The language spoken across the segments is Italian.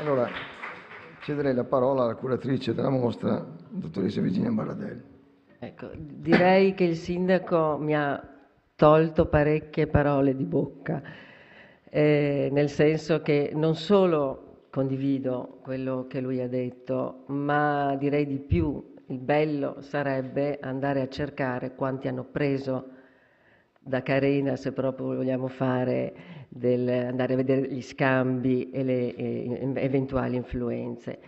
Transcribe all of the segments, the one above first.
Allora, cederei la parola alla curatrice della mostra, dottoressa Virginia Baradelli. Ecco, direi che il sindaco mi ha tolto parecchie parole di bocca, nel senso che non solo condivido quello che lui ha detto, ma direi di più, il bello sarebbe andare a cercare quanti hanno preso da Carena, se proprio vogliamo fare andare a vedere gli scambi e le eventuali influenze.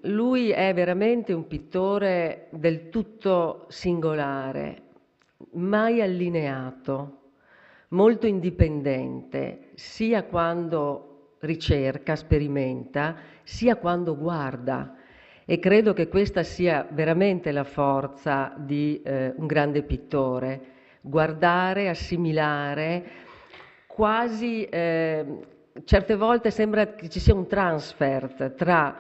Lui è veramente un pittore del tutto singolare, mai allineato, molto indipendente, sia quando ricerca, sperimenta, sia quando guarda. E credo che questa sia veramente la forza di un grande pittore: guardare, assimilare, quasi certe volte sembra che ci sia un transfert tra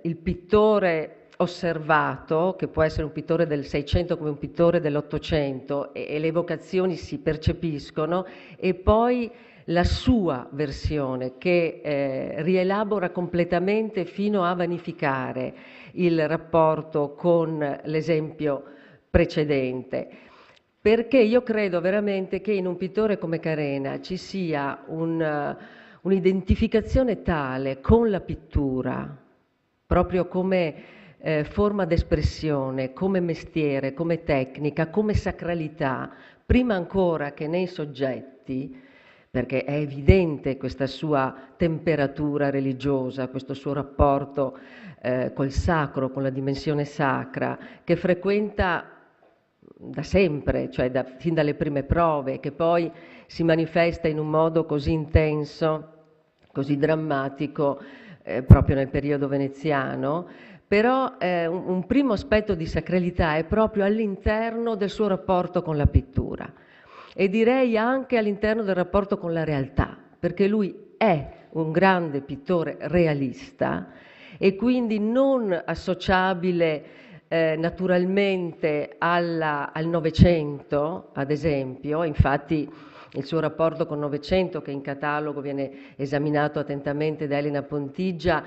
il pittore osservato, che può essere un pittore del Seicento come un pittore dell'Ottocento, e le vocazioni si percepiscono, e poi la sua versione che rielabora completamente fino a vanificare il rapporto con l'esempio precedente. Perché io credo veramente che in un pittore come Carena ci sia un'identificazione tale con la pittura, proprio come forma d'espressione, come mestiere, come tecnica, come sacralità, prima ancora che nei soggetti, perché è evidente questa sua temperatura religiosa, questo suo rapporto col sacro, con la dimensione sacra, che frequenta da sempre, cioè fin dalle prime prove, che poi si manifesta in un modo così intenso, così drammatico, proprio nel periodo veneziano. Però un primo aspetto di sacralità è proprio all'interno del suo rapporto con la pittura, e direi anche all'interno del rapporto con la realtà, perché lui è un grande pittore realista e quindi non associabile naturalmente al Novecento, ad esempio. Infatti il suo rapporto con il Novecento, che in catalogo viene esaminato attentamente da Elena Pontigia,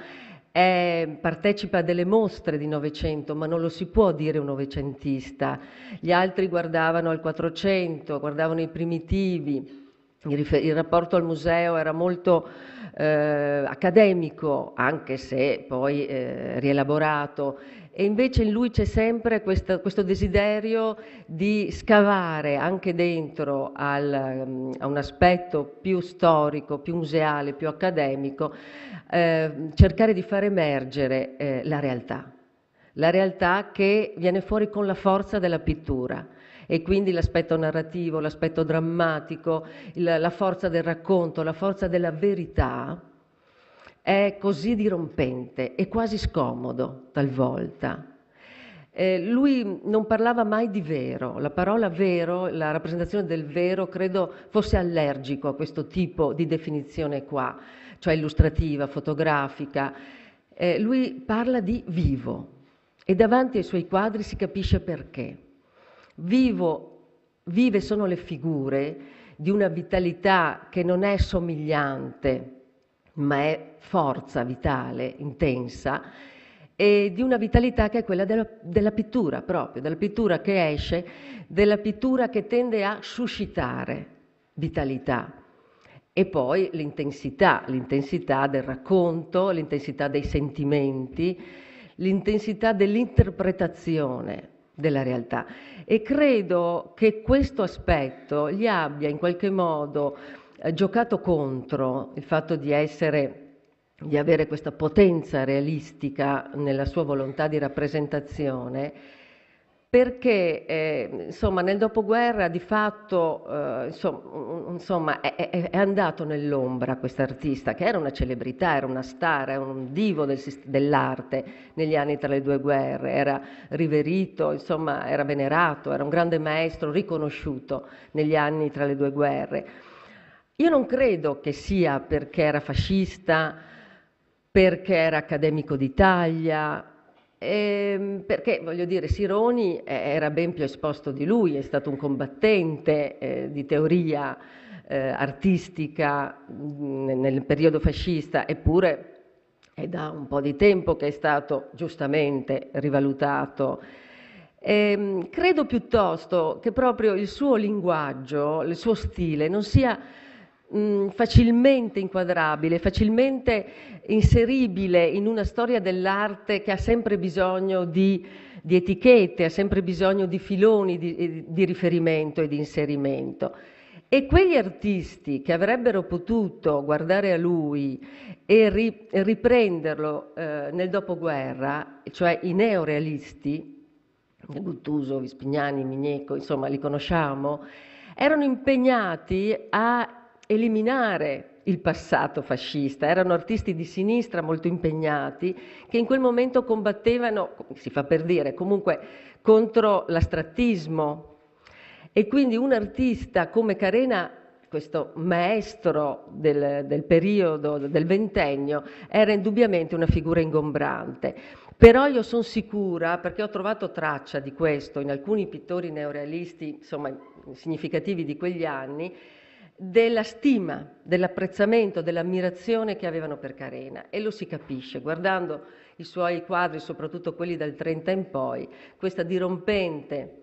partecipa a delle mostre di Novecento, ma non lo si può dire un novecentista. Gli altri guardavano al Quattrocento, guardavano i primitivi. Il rapporto al museo era molto accademico, anche se poi rielaborato, e invece in lui c'è sempre questo desiderio di scavare anche dentro a un aspetto più storico, più museale, più accademico, cercare di far emergere la realtà che viene fuori con la forza della pittura. E quindi l'aspetto narrativo, l'aspetto drammatico, la forza del racconto, la forza della verità è così dirompente e quasi scomodo talvolta. Lui non parlava mai di vero, la parola vero, la rappresentazione del vero, credo fosse allergico a questo tipo di definizione qua, cioè illustrativa, fotografica. Lui parla di vivo, e davanti ai suoi quadri si capisce perché. Vive sono le figure di una vitalità che non è somigliante, ma è forza vitale, intensa, e di una vitalità che è quella della pittura proprio, della pittura che esce, della pittura che tende a suscitare vitalità. E poi l'intensità del racconto, l'intensità dei sentimenti, l'intensità dell'interpretazione della realtà. E credo che questo aspetto gli abbia in qualche modo giocato contro il fatto di avere questa potenza realistica nella sua volontà di rappresentazione, perché insomma nel dopoguerra di fatto è andato nell'ombra quest'artista, che era una celebrità, era una star, era un divo dell'arte negli anni tra le due guerre, era riverito, insomma era venerato, era un grande maestro riconosciuto negli anni tra le due guerre. Io non credo che sia perché era fascista, perché era accademico d'Italia, perché voglio dire, Sironi era ben più esposto di lui, è stato un combattente di teoria artistica nel periodo fascista, eppure è da un po' di tempo che è stato giustamente rivalutato. Credo piuttosto che proprio il suo linguaggio, il suo stile non sia facilmente inquadrabile, facilmente inseribile in una storia dell'arte che ha sempre bisogno di etichette, ha sempre bisogno di filoni di riferimento e di inserimento. E quegli artisti che avrebbero potuto guardare a lui e riprenderlo nel dopoguerra, cioè i neorealisti, Guttuso, Vispignani, Migneco, insomma li conosciamo, erano impegnati a eliminare il passato fascista, erano artisti di sinistra molto impegnati che in quel momento combattevano, si fa per dire, comunque contro l'astrattismo. E quindi un artista come Carena, questo maestro del periodo del ventennio, era indubbiamente una figura ingombrante. Però io sono sicura, perché ho trovato traccia di questo in alcuni pittori neorealisti, insomma, significativi di quegli anni, della stima, dell'apprezzamento, dell'ammirazione che avevano per Carena. E lo si capisce guardando i suoi quadri, soprattutto quelli dal 30 in poi, questa dirompente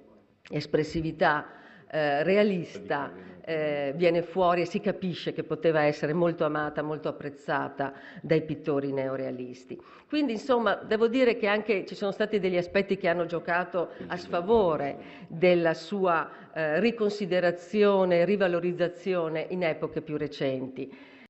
espressività realista viene fuori e si capisce che poteva essere molto amata, molto apprezzata dai pittori neorealisti. Quindi insomma devo dire che anche ci sono stati degli aspetti che hanno giocato a sfavore della sua riconsiderazione, rivalorizzazione in epoche più recenti.